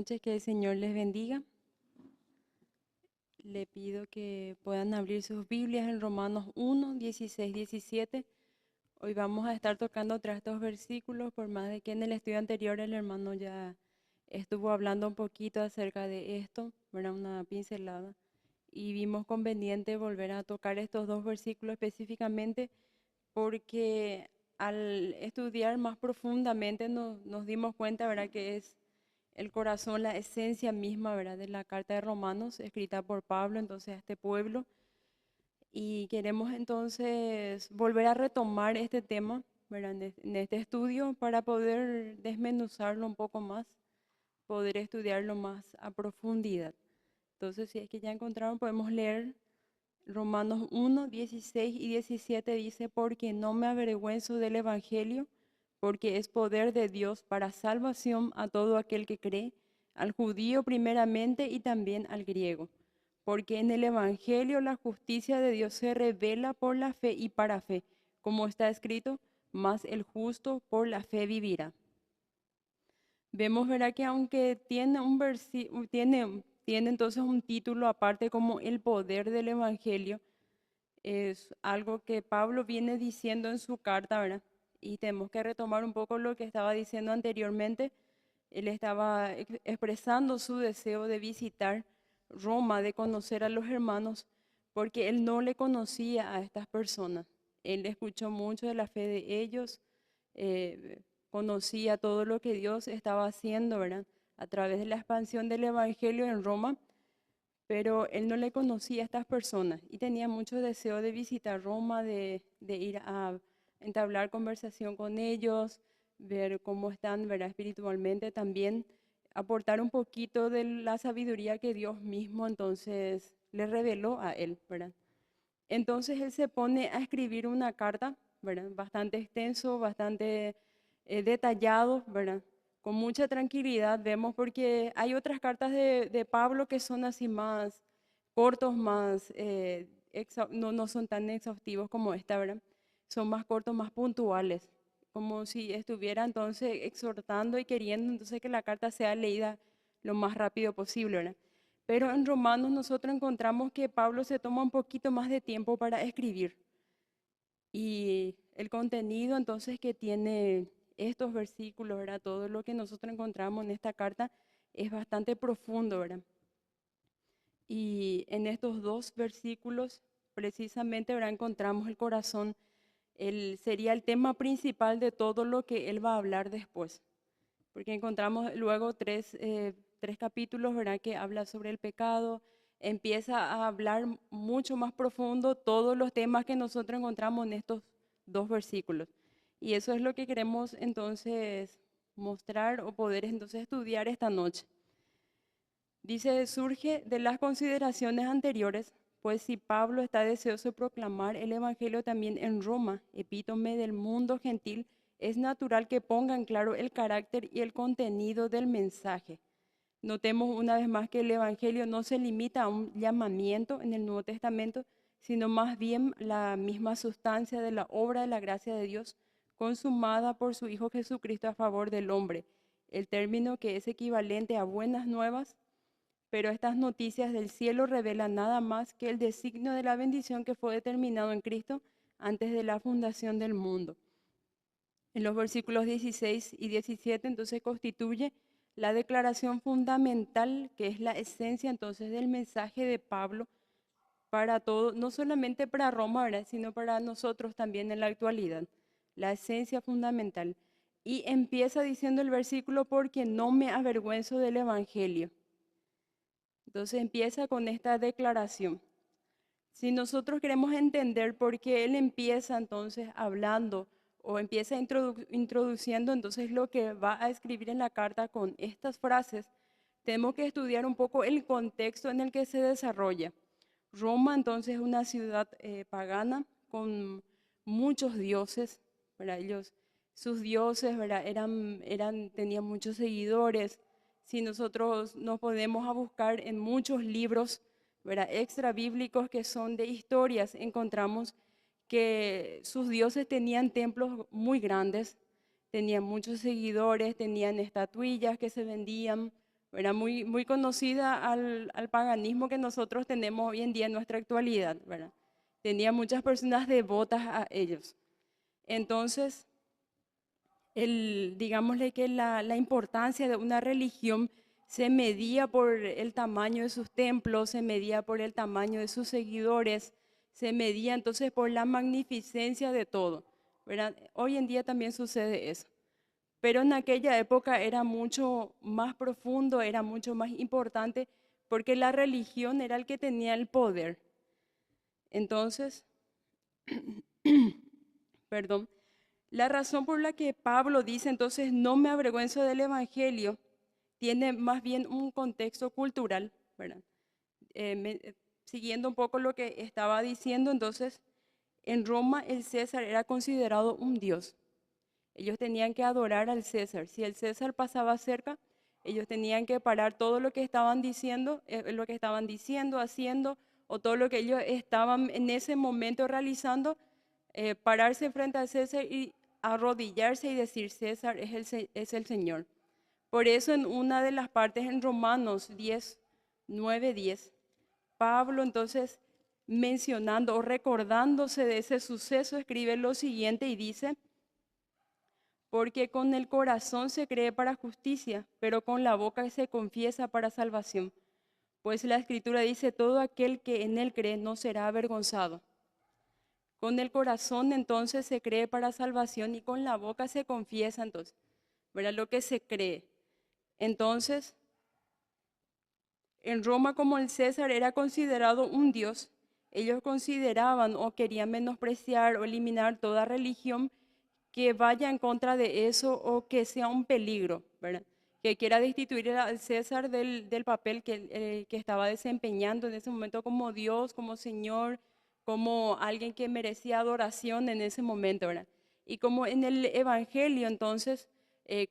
noches, que el Señor les bendiga. Le pido que puedan abrir sus Biblias en Romanos 1, 16, 17. Hoy vamos a estar tocando tras estos versículos, por más de que en el estudio anterior el hermano ya estuvo hablando un poquito acerca de esto, ¿verdad? Una pincelada. Y vimos conveniente volver a tocar estos dos versículos específicamente porque al estudiar más profundamente nos dimos cuenta, ¿verdad?, que es el corazón, la esencia misma, ¿verdad?, de la carta de Romanos escrita por Pablo entonces a este pueblo. Y queremos entonces volver a retomar este tema, ¿verdad?, en este estudio para poder desmenuzarlo un poco más, poder estudiarlo más a profundidad. Entonces, si es que ya encontraron, podemos leer Romanos 1, 16 y 17 dice, porque no me avergüenzo del Evangelio, porque es poder de Dios para salvación a todo aquel que cree, al judío primeramente y también al griego. Porque en el Evangelio la justicia de Dios se revela por la fe y para fe, como está escrito, mas el justo por la fe vivirá. Vemos, ¿verdad?, que aunque tiene tiene entonces un título aparte como el poder del Evangelio, es algo que Pablo viene diciendo en su carta, ¿verdad? Y tenemos que retomar un poco lo que estaba diciendo anteriormente. Él estaba expresando su deseo de visitar Roma, de conocer a los hermanos, porque él no le conocía a estas personas. Él escuchó mucho de la fe de ellos, conocía todo lo que Dios estaba haciendo, ¿verdad? A través de la expansión del Evangelio en Roma, pero él no le conocía a estas personas y tenía mucho deseo de visitar Roma, de ir a entablar conversación con ellos, ver cómo están, ¿verdad?, espiritualmente también, aportar un poquito de la sabiduría que Dios mismo entonces le reveló a él, ¿verdad? Entonces él se pone a escribir una carta, ¿verdad?, bastante extenso, bastante detallado, ¿verdad? Con mucha tranquilidad vemos porque hay otras cartas de Pablo que son así más cortos, más, no son tan exhaustivos como esta, ¿verdad? Son más cortos, más puntuales, como si estuviera entonces exhortando y queriendo entonces que la carta sea leída lo más rápido posible, ¿verdad? Pero en Romanos nosotros encontramos que Pablo se toma un poquito más de tiempo para escribir. Y el contenido entonces que tiene estos versículos, ¿verdad? Todo lo que nosotros encontramos en esta carta es bastante profundo, ¿verdad? Y en estos dos versículos precisamente, ¿verdad?, encontramos el corazón, sería el tema principal de todo lo que él va a hablar después. Porque encontramos luego tres capítulos, ¿verdad?, que habla sobre el pecado, empieza a hablar mucho más profundo todos los temas que nosotros encontramos en estos dos versículos. Y eso es lo que queremos entonces mostrar o poder entonces estudiar esta noche. Dice, surge de las consideraciones anteriores, pues si Pablo está deseoso de proclamar el Evangelio también en Roma, epítome del mundo gentil, es natural que ponga en claro el carácter y el contenido del mensaje. Notemos una vez más que el Evangelio no se limita a un llamamiento en el Nuevo Testamento, sino más bien la misma sustancia de la obra de la gracia de Dios consumada por su Hijo Jesucristo a favor del hombre, el término que es equivalente a buenas nuevas, pero estas noticias del cielo revelan nada más que el designio de la bendición que fue determinado en Cristo antes de la fundación del mundo. En los versículos 16 y 17 entonces constituye la declaración fundamental que es la esencia entonces del mensaje de Pablo para todo, no solamente para Roma, ¿verdad?, sino para nosotros también en la actualidad, la esencia fundamental. Y empieza diciendo el versículo, porque no me avergüenzo del Evangelio. Entonces empieza con esta declaración. Si nosotros queremos entender por qué él empieza entonces hablando o empieza introduciendo entonces lo que va a escribir en la carta con estas frases, tenemos que estudiar un poco el contexto en el que se desarrolla. Roma entonces es una ciudad pagana con muchos dioses, ¿verdad? Sus dioses, ¿verdad?, tenían muchos seguidores. Si nosotros nos podemos a buscar en muchos libros, ¿verdad?, extra bíblicos que son de historias, encontramos que sus dioses tenían templos muy grandes, tenían muchos seguidores, tenían estatuillas que se vendían, Era muy conocida al paganismo que nosotros tenemos hoy en día en nuestra actualidad, ¿verdad? Tenía muchas personas devotas a ellos. Entonces, digámosle que la importancia de una religión se medía por el tamaño de sus templos, se medía por el tamaño de sus seguidores, se medía entonces por la magnificencia de todo, ¿verdad? Hoy en día también sucede eso. Pero en aquella época era mucho más profundo, era mucho más importante, porque la religión era el que tenía el poder. Entonces, perdón, la razón por la que Pablo dice entonces no me avergüenzo del Evangelio tiene más bien un contexto cultural, ¿verdad? Siguiendo un poco lo que estaba diciendo, entonces, en Roma el César era considerado un dios. Ellos tenían que adorar al César. Si el César pasaba cerca, ellos tenían que parar todo lo que estaban diciendo, haciendo, o todo lo que ellos estaban en ese momento realizando, pararse frente al César y arrodillarse y decir, César es el Señor. Por eso en una de las partes en Romanos 10, 9, 10, Pablo entonces mencionando o recordándose de ese suceso, escribe lo siguiente y dice, porque con el corazón se cree para justicia, pero con la boca se confiesa para salvación. Pues la Escritura dice, todo aquel que en él cree no será avergonzado. Con el corazón entonces se cree para salvación y con la boca se confiesa entonces, ¿verdad? Lo que se cree. Entonces, en Roma como el César era considerado un dios, ellos consideraban o querían menospreciar o eliminar toda religión que vaya en contra de eso o que sea un peligro, ¿verdad? Que quiera destituir al César del papel que estaba desempeñando en ese momento como Dios, como Señor, como alguien que merecía adoración en ese momento, ¿verdad? Y como en el Evangelio entonces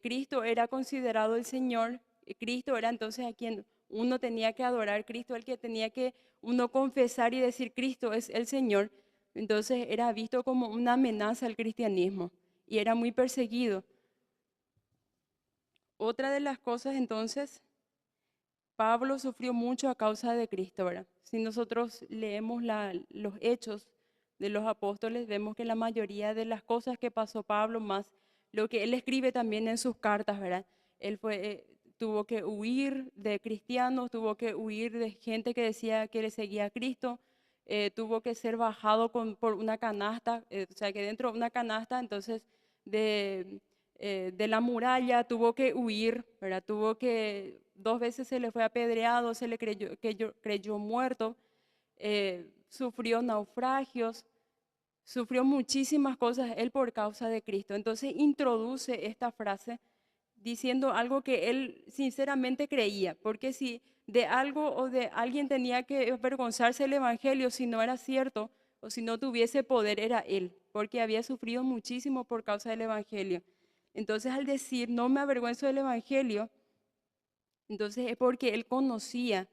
Cristo era considerado el Señor, Cristo era entonces a quien uno tenía que adorar, Cristo el que tenía que uno confesar y decir Cristo es el Señor, entonces era visto como una amenaza al cristianismo y era muy perseguido. Otra de las cosas entonces, Pablo sufrió mucho a causa de Cristo, ¿verdad? Si nosotros leemos los hechos de los apóstoles, vemos que la mayoría de las cosas que pasó Pablo, más lo que él escribe también en sus cartas, ¿verdad? Él tuvo que huir de cristianos, tuvo que huir de gente que decía que le seguía a Cristo, tuvo que ser bajado por una canasta, o sea que dentro de una canasta, entonces de la muralla, tuvo que huir, ¿verdad? Tuvo que, 2 veces se le fue apedreado, se le creyó muerto, sufrió naufragios, sufrió muchísimas cosas él por causa de Cristo. Entonces introduce esta frase diciendo algo que él sinceramente creía, porque si de algo o de alguien tenía que avergonzarse el Evangelio, si no era cierto o si no tuviese poder, era él, porque había sufrido muchísimo por causa del Evangelio. Entonces al decir, no me avergüenzo del Evangelio, entonces es porque él conocía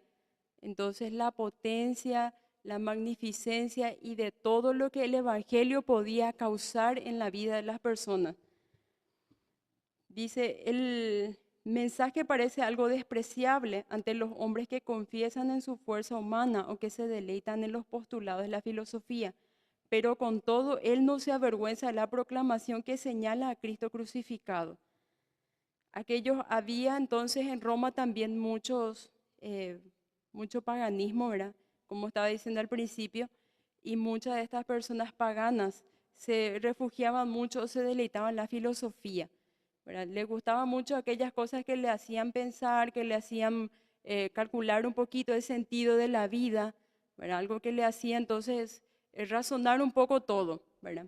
entonces la potencia, la magnificencia y de todo lo que el Evangelio podía causar en la vida de las personas. Dice, el mensaje parece algo despreciable ante los hombres que confiesan en su fuerza humana o que se deleitan en los postulados de la filosofía, pero con todo él no se avergüenza de la proclamación que señala a Cristo crucificado. Había entonces en Roma también mucho paganismo, ¿verdad? Como estaba diciendo al principio, y muchas de estas personas paganas se refugiaban mucho o se deleitaban en la filosofía, ¿verdad? Les gustaban mucho aquellas cosas que le hacían pensar, que le hacían calcular un poquito el sentido de la vida, ¿verdad? Algo que le hacía entonces razonar un poco todo, ¿verdad?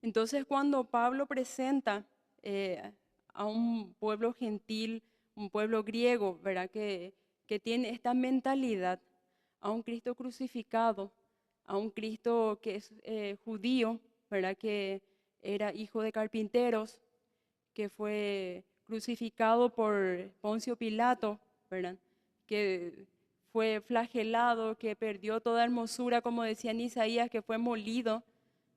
Entonces cuando Pablo presenta a un pueblo gentil, un pueblo griego, ¿verdad? Que tiene esta mentalidad, a un Cristo crucificado, a un Cristo que es judío, ¿verdad? Que era hijo de carpinteros, que fue crucificado por Poncio Pilato, ¿verdad? Que fue flagelado, que perdió toda hermosura, como decía en Isaías, que fue molido,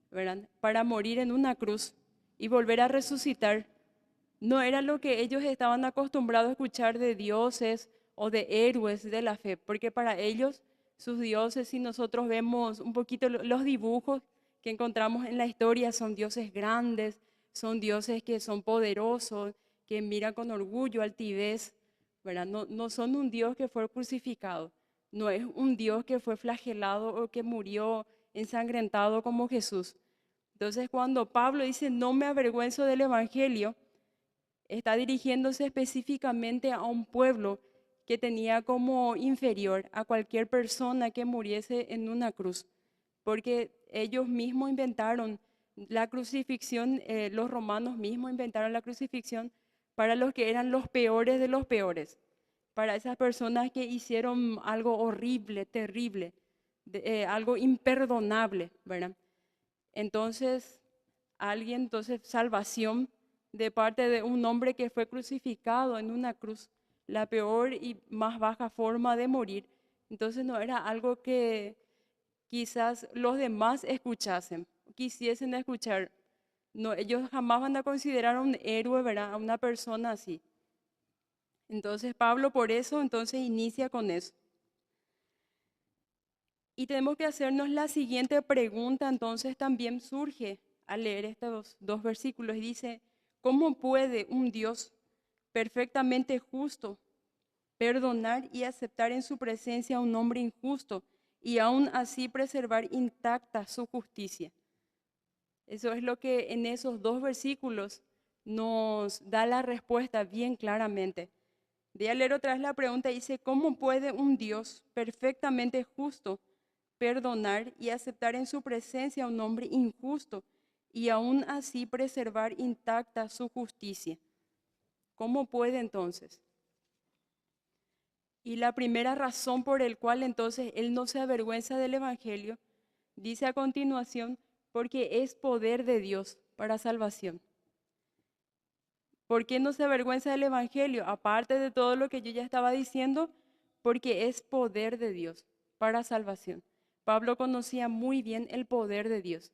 ¿verdad? Para morir en una cruz y volver a resucitar. No era lo que ellos estaban acostumbrados a escuchar de dioses o de héroes de la fe, porque para ellos sus dioses, si nosotros vemos un poquito los dibujos que encontramos en la historia, son dioses grandes, son dioses que son poderosos, que miran con orgullo, altivez, ¿verdad? No, no son un Dios que fue crucificado, no es un Dios que fue flagelado o que murió ensangrentado como Jesús. Entonces, cuando Pablo dice, no me avergüenzo del Evangelio, está dirigiéndose específicamente a un pueblo que tenía como inferior a cualquier persona que muriese en una cruz, porque ellos mismos inventaron la crucifixión, los romanos mismos inventaron la crucifixión para los que eran los peores de los peores, para esas personas que hicieron algo horrible, terrible, algo imperdonable, ¿verdad? Entonces, entonces, salvación de parte de un hombre que fue crucificado en una cruz, la peor y más baja forma de morir. Entonces, no era algo que quizás los demás escuchasen, quisiesen escuchar. No, ellos jamás van a considerar a un héroe, ¿verdad? A una persona así. Entonces, Pablo por eso, entonces inicia con eso. Y tenemos que hacernos la siguiente pregunta, entonces también surge al leer estos dos versículos y dice, ¿cómo puede un Dios perfectamente justo perdonar y aceptar en su presencia a un hombre injusto y aún así preservar intacta su justicia? Eso es lo que en esos dos versículos nos da la respuesta bien claramente. Voy a leer otra vez la pregunta, dice, ¿cómo puede un Dios perfectamente justo perdonar y aceptar en su presencia a un hombre injusto y aún así preservar intacta su justicia? ¿Cómo puede entonces? Y la primera razón por el cual entonces él no se avergüenza del Evangelio, dice a continuación, porque es poder de Dios para salvación. ¿Por qué no se avergüenza del Evangelio? Aparte de todo lo que yo ya estaba diciendo, porque es poder de Dios para salvación. Pablo conocía muy bien el poder de Dios.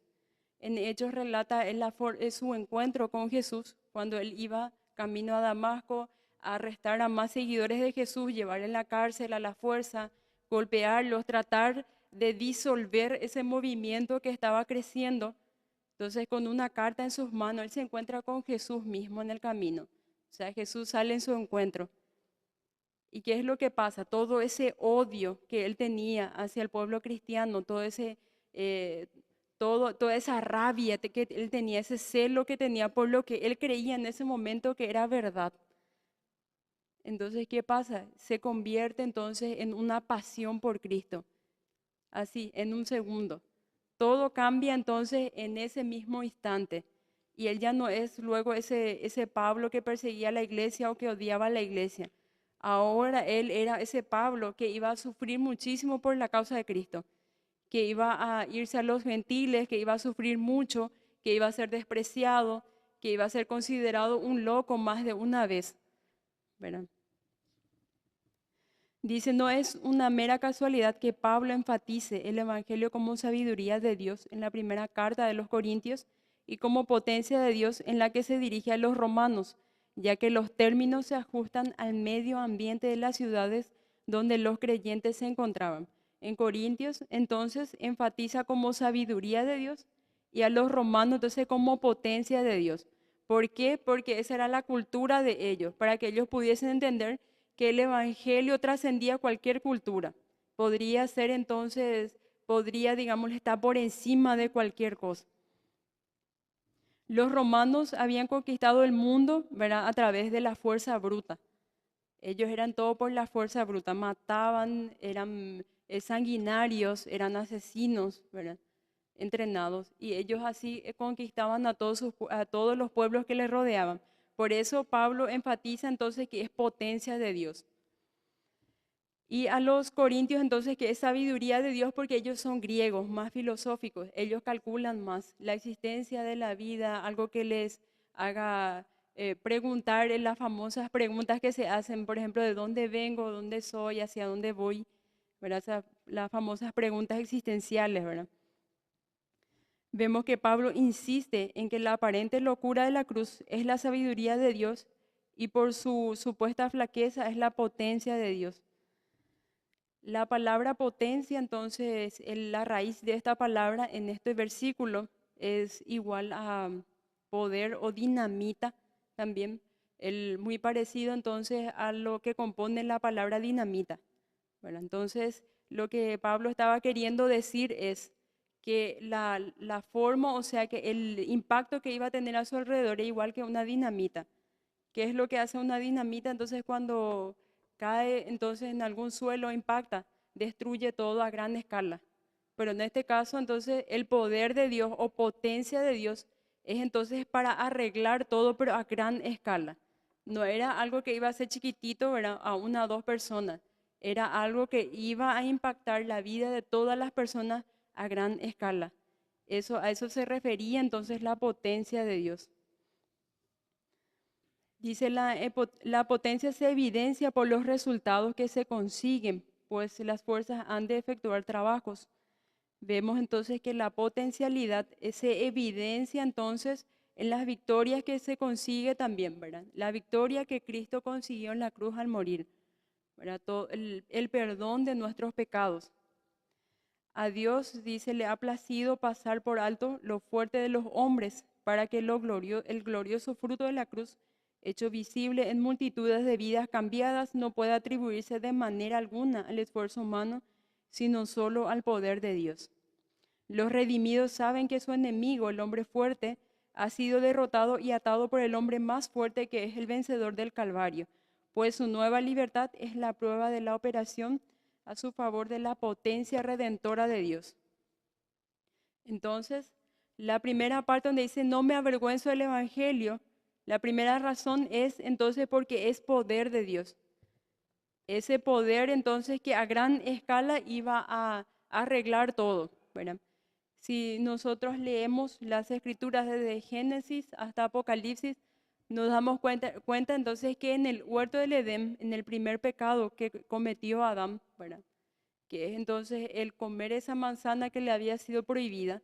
En Hechos relata su encuentro con Jesús cuando él iba camino a Damasco a arrestar a más seguidores de Jesús, llevarle en la cárcel a la fuerza, golpearlos, tratar de disolver ese movimiento que estaba creciendo. Entonces, con una carta en sus manos, él se encuentra con Jesús mismo en el camino. O sea, Jesús sale en su encuentro. ¿Y qué es lo que pasa? Todo ese odio que él tenía hacia el pueblo cristiano, eh, toda esa rabia que él tenía, ese celo que tenía por lo que él creía en ese momento que era verdad. Entonces, ¿qué pasa? Se convierte entonces en una pasión por Cristo. Así, en un segundo. Todo cambia entonces en ese mismo instante. Y él ya no es luego ese Pablo que perseguía a la iglesia o que odiaba a la iglesia. Ahora él era ese Pablo que iba a sufrir muchísimo por la causa de Cristo, que iba a irse a los gentiles, que iba a sufrir mucho, que iba a ser despreciado, que iba a ser considerado un loco más de una vez, ¿verdad? Dice, no es una mera casualidad que Pablo enfatice el Evangelio como sabiduría de Dios en la primera carta de los Corintios y como potencia de Dios en la que se dirige a los romanos, ya que los términos se ajustan al medio ambiente de las ciudades donde los creyentes se encontraban. En Corintios, entonces, enfatiza como sabiduría de Dios y a los romanos, entonces, como potencia de Dios. ¿Por qué? Porque esa era la cultura de ellos, para que ellos pudiesen entender que el Evangelio trascendía cualquier cultura. Podría ser entonces, digamos, estar por encima de cualquier cosa. Los romanos habían conquistado el mundo, ¿verdad? A través de la fuerza bruta. Ellos eran todo por la fuerza bruta, mataban, eran sanguinarios, eran asesinos, ¿verdad? Entrenados. Y ellos así conquistaban a todos los pueblos que les rodeaban. Por eso Pablo enfatiza entonces que es potencia de Dios. Y a los corintios entonces que es sabiduría de Dios porque ellos son griegos, más filosóficos. Ellos calculan más la existencia de la vida, algo que les haga preguntar en las famosas preguntas que se hacen, por ejemplo, de dónde vengo, dónde soy, hacia dónde voy, ¿verdad? Las famosas preguntas existenciales, ¿verdad? vemos que Pablo insiste en que la aparente locura de la cruz es la sabiduría de Dios y por su supuesta flaqueza es la potencia de Dios. La palabra potencia, entonces, la raíz de esta palabra en este versículo es igual a poder o dinamita también, muy parecido entonces a lo que compone la palabra dinamita. Bueno, entonces, lo que Pablo estaba queriendo decir es que la forma, o sea, que el impacto que iba a tener a su alrededor es igual que una dinamita. ¿Qué es lo que hace una dinamita? Entonces, cuando cae entonces en algún suelo, impacta, destruye todo a gran escala. Pero en este caso, entonces, el poder de Dios o potencia de Dios es entonces para arreglar todo, pero a gran escala. No era algo que iba a ser chiquitito, ¿verdad? A una o dos personas. Era algo que iba a impactar la vida de todas las personas a gran escala. A eso se refería entonces la potencia de Dios. Dice, la potencia se evidencia por los resultados que se consiguen, pues las fuerzas han de efectuar trabajos. Vemos entonces que la potencialidad se evidencia entonces en las victorias que se consigue también, ¿verdad? La victoria que Cristo consiguió en la cruz al morir, ¿verdad? Todo el perdón de nuestros pecados. A Dios, dice, le ha placido pasar por alto lo fuerte de los hombres para que el glorioso fruto de la cruz, hecho visible en multitudes de vidas cambiadas, no pueda atribuirse de manera alguna al esfuerzo humano, sino solo al poder de Dios. Los redimidos saben que su enemigo, el hombre fuerte, ha sido derrotado y atado por el hombre más fuerte, que es el vencedor del Calvario, pues su nueva libertad es la prueba de la operación a su favor de la potencia redentora de Dios. Entonces, la primera parte donde dice, no me avergüenzo del Evangelio, la primera razón es entonces porque es poder de Dios. Ese poder entonces que a gran escala iba a arreglar todo, ¿verdad? Si nosotros leemos las escrituras desde Génesis hasta Apocalipsis, nos damos cuenta entonces que en el huerto del Edén, en el primer pecado que cometió Adán, ¿verdad? Que es entonces el comer esa manzana que le había sido prohibida,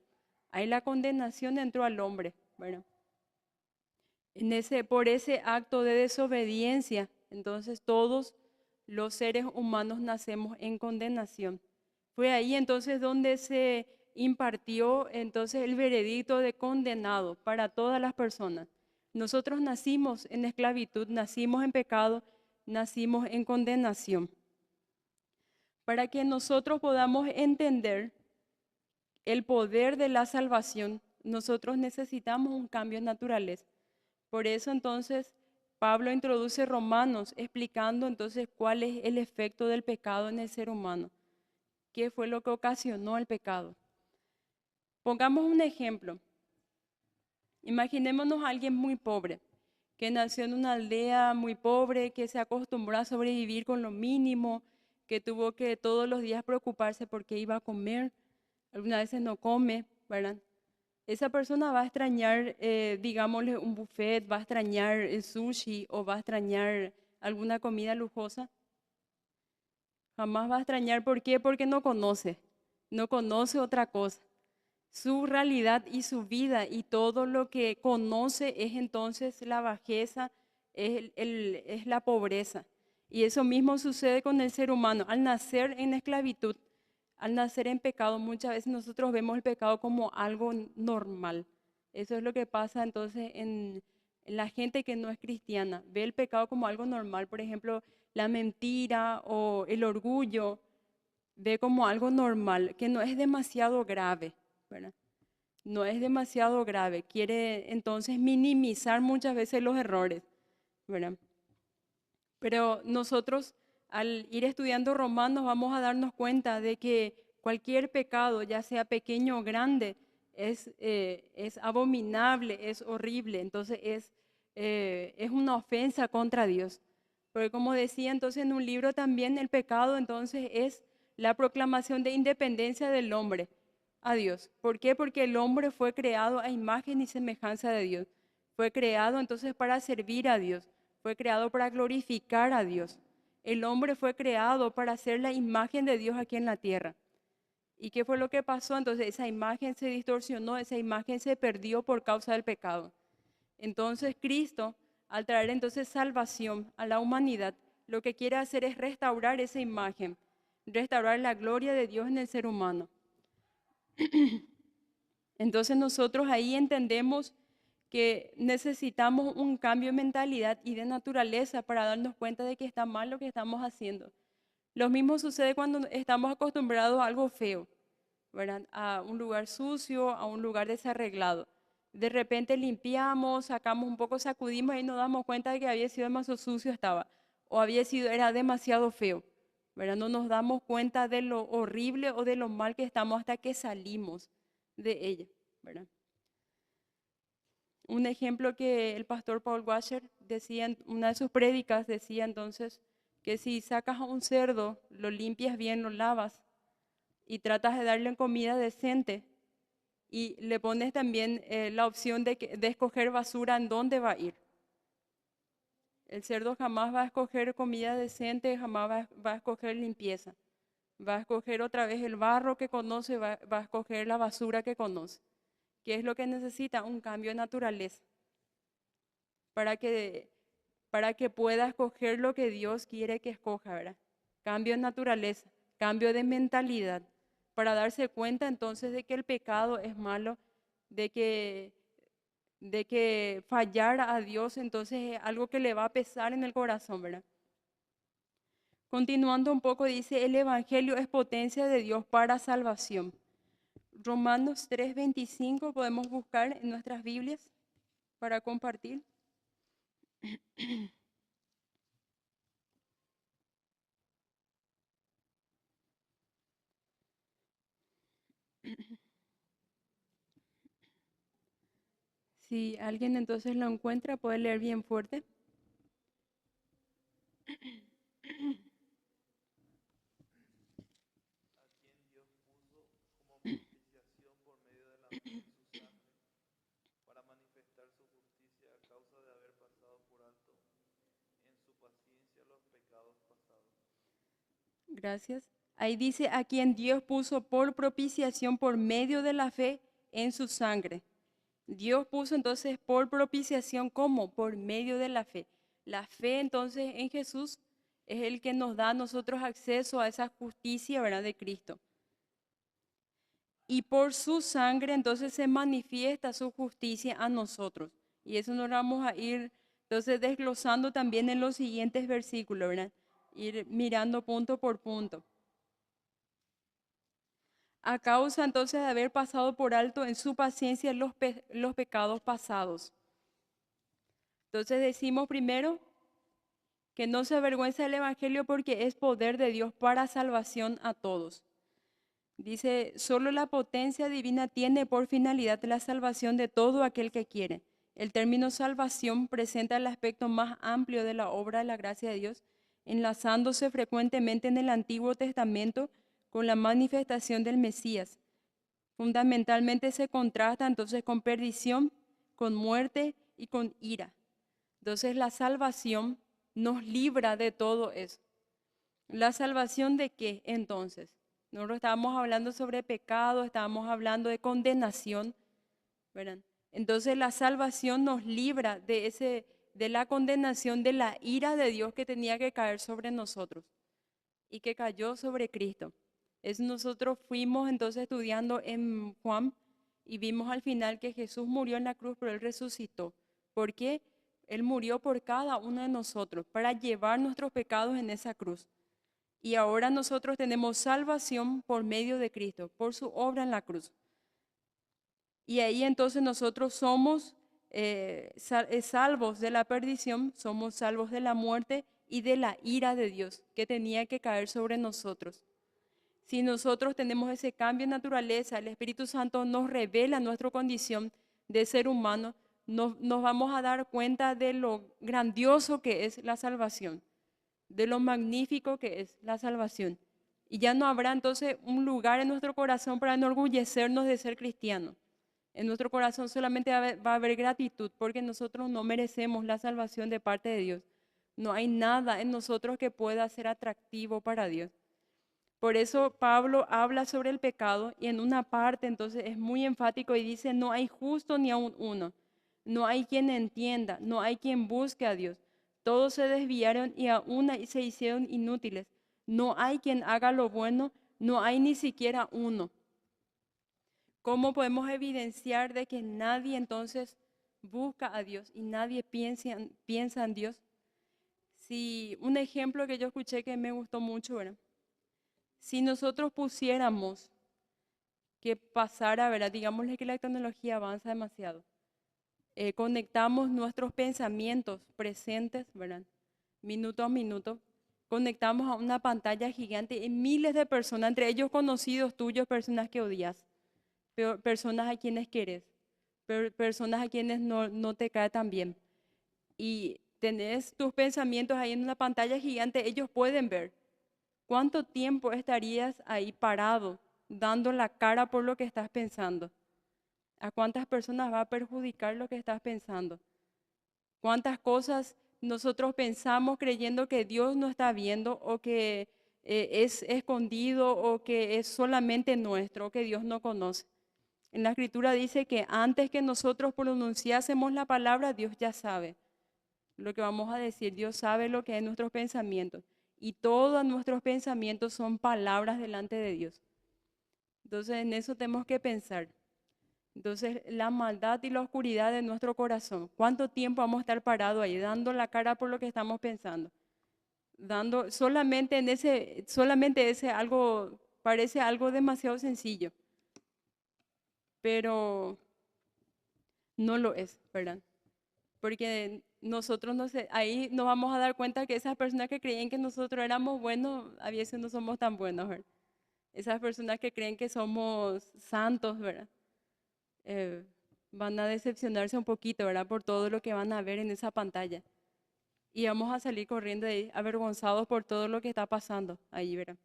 ahí la condenación entró al hombre, ¿verdad? Por ese acto de desobediencia, entonces todos los seres humanos nacemos en condenación. Fue ahí entonces donde se impartió entonces el veredicto de condenado para todas las personas. Nosotros nacimos en esclavitud, nacimos en pecado, nacimos en condenación. Para que nosotros podamos entender el poder de la salvación, nosotros necesitamos un cambio de naturaleza. Por eso entonces Pablo introduce Romanos explicando entonces cuál es el efecto del pecado en el ser humano. ¿Qué fue lo que ocasionó el pecado? Pongamos un ejemplo. Imaginémonos a alguien muy pobre, que nació en una aldea muy pobre, que se acostumbró a sobrevivir con lo mínimo, que tuvo que todos los días preocuparse por qué iba a comer, algunas veces no come, ¿verdad? Esa persona va a extrañar, digámosle, un buffet, va a extrañar el sushi o va a extrañar alguna comida lujosa. Jamás va a extrañar. ¿Por qué? Porque no conoce otra cosa. Su realidad y su vida y todo lo que conoce es entonces la bajeza, es la pobreza. Y eso mismo sucede con el ser humano. Al nacer en esclavitud, al nacer en pecado, muchas veces nosotros vemos el pecado como algo normal. Eso es lo que pasa entonces en la gente que no es cristiana. Ve el pecado como algo normal. Por ejemplo, la mentira o el orgullo, ve como algo normal, que no es demasiado grave, ¿verdad? No es demasiado grave. Quiere entonces minimizar muchas veces los errores, ¿verdad? Pero nosotros al ir estudiando Romanos vamos a darnos cuenta de que cualquier pecado, ya sea pequeño o grande, es abominable, es horrible, entonces es una ofensa contra Dios. Porque como decía entonces en un libro también, el pecado entonces es la proclamación de independencia del hombre a Dios. ¿Por qué? Porque el hombre fue creado a imagen y semejanza de Dios. Fue creado entonces para servir a Dios. Fue creado para glorificar a Dios. El hombre fue creado para ser la imagen de Dios aquí en la tierra. ¿Y qué fue lo que pasó? Entonces esa imagen se distorsionó, esa imagen se perdió por causa del pecado. Entonces Cristo, al traer entonces salvación a la humanidad, lo que quiere hacer es restaurar esa imagen, restaurar la gloria de Dios en el ser humano. Entonces nosotros ahí entendemos que necesitamos un cambio de mentalidad y de naturaleza para darnos cuenta de que está mal lo que estamos haciendo. Lo mismo sucede cuando estamos acostumbrados a algo feo, ¿verdad? A un lugar sucio, a un lugar desarreglado. De repente limpiamos, sacamos un poco, sacudimos y nos damos cuenta de que había sido demasiado sucio estaba, o era demasiado feo, ¿verdad? No nos damos cuenta de lo horrible o de lo mal que estamos hasta que salimos de ella, ¿verdad? Un ejemplo que el pastor Paul Washer decía en una de sus prédicas, decía entonces que si sacas a un cerdo, lo limpias bien, lo lavas y tratas de darle comida decente y le pones también la opción de escoger basura en dónde va a ir. El cerdo jamás va a escoger comida decente, jamás va a escoger limpieza. Va a escoger otra vez el barro que conoce, va a escoger la basura que conoce. ¿Qué es lo que necesita? Un cambio de naturaleza para que pueda escoger lo que Dios quiere que escoja, ¿verdad? Cambio de naturaleza, cambio de mentalidad, para darse cuenta entonces de que el pecado es malo, de que, de que fallar a Dios entonces es algo que le va a pesar en el corazón, ¿verdad? Continuando un poco, dice, el Evangelio es potencia de Dios para salvación. Romanos 3:25 podemos buscar en nuestras Biblias para compartir. Si alguien entonces lo encuentra, puede leer bien fuerte. Gracias. Ahí dice, a quien Dios puso por propiciación por medio de la fe en su sangre. Dios puso entonces por propiciación, ¿cómo? Por medio de la fe. La fe entonces en Jesús es el que nos da a nosotros acceso a esa justicia, ¿verdad? De Cristo. Y por su sangre entonces se manifiesta su justicia a nosotros. Y eso nos vamos a ir entonces desglosando también en los siguientes versículos, ¿verdad? Ir mirando punto por punto. A causa entonces de haber pasado por alto en su paciencia los pecados pasados. Entonces decimos primero que no se avergüenza del Evangelio porque es poder de Dios para salvación a todos. Dice, solo la potencia divina tiene por finalidad la salvación de todo aquel que quiere. El término salvación presenta el aspecto más amplio de la obra de la gracia de Dios, enlazándose frecuentemente en el Antiguo Testamento con la manifestación del Mesías. Fundamentalmente se contrasta entonces con perdición, con muerte y con ira. Entonces la salvación nos libra de todo eso. ¿La salvación de qué entonces? Nosotros estábamos hablando sobre pecado, estábamos hablando de condenación, ¿verdad? Entonces la salvación nos libra de la condenación, de la ira de Dios que tenía que caer sobre nosotros y que cayó sobre Cristo. Nosotros fuimos entonces estudiando en Juan y vimos al final que Jesús murió en la cruz, pero Él resucitó. ¿Por qué? Él murió por cada uno de nosotros para llevar nuestros pecados en esa cruz. Y ahora nosotros tenemos salvación por medio de Cristo, por su obra en la cruz. Y ahí entonces nosotros somos salvos de la perdición, somos salvos de la muerte y de la ira de Dios que tenía que caer sobre nosotros. Si nosotros tenemos ese cambio de naturaleza, el Espíritu Santo nos revela nuestra condición de ser humano, nos vamos a dar cuenta de lo grandioso que es la salvación, de lo magnífico que es la salvación. Y ya no habrá entonces un lugar en nuestro corazón para enorgullecernos de ser cristianos. En nuestro corazón solamente va a haber gratitud porque nosotros no merecemos la salvación de parte de Dios. No hay nada en nosotros que pueda ser atractivo para Dios. Por eso Pablo habla sobre el pecado y en una parte entonces es muy enfático y dice, no hay justo ni aun uno, no hay quien entienda, no hay quien busque a Dios. Todos se desviaron y a una se hicieron inútiles. No hay quien haga lo bueno, no hay ni siquiera uno. ¿Cómo podemos evidenciar de que nadie entonces busca a Dios y nadie piensa en Dios? Si un ejemplo que yo escuché que me gustó mucho, ¿verdad? Si nosotros pusiéramos que pasara, ¿verdad? Digámosle que la tecnología avanza demasiado. Conectamos nuestros pensamientos presentes, ¿verdad? Minuto a minuto. Conectamos a una pantalla gigante y miles de personas, entre ellos conocidos tuyos, personas que odias, personas a quienes quieres, personas a quienes no te cae tan bien. Y tenés tus pensamientos ahí en una pantalla gigante, ellos pueden ver. ¿Cuánto tiempo estarías ahí parado, dando la cara por lo que estás pensando? ¿A cuántas personas va a perjudicar lo que estás pensando? ¿Cuántas cosas nosotros pensamos creyendo que Dios no está viendo o que es escondido o que es solamente nuestro o que Dios no conoce? En la Escritura dice que antes que nosotros pronunciásemos la palabra, Dios ya sabe lo que vamos a decir. Dios sabe lo que es nuestros pensamientos. Y todos nuestros pensamientos son palabras delante de Dios. Entonces en eso tenemos que pensar. Entonces la maldad y la oscuridad de nuestro corazón. ¿Cuánto tiempo vamos a estar parados ahí dando la cara por lo que estamos pensando? Dando solamente ese algo, parece algo demasiado sencillo, pero no lo es, ¿verdad? Porque nosotros no sé, ahí nos vamos a dar cuenta que esas personas que creían que nosotros éramos buenos, a veces no somos tan buenos, ¿verdad? Esas personas que creen que somos santos, ¿verdad? Van a decepcionarse un poquito, ¿verdad? Por todo lo que van a ver en esa pantalla. Y vamos a salir corriendo ahí, avergonzados por todo lo que está pasando ahí, ¿verdad?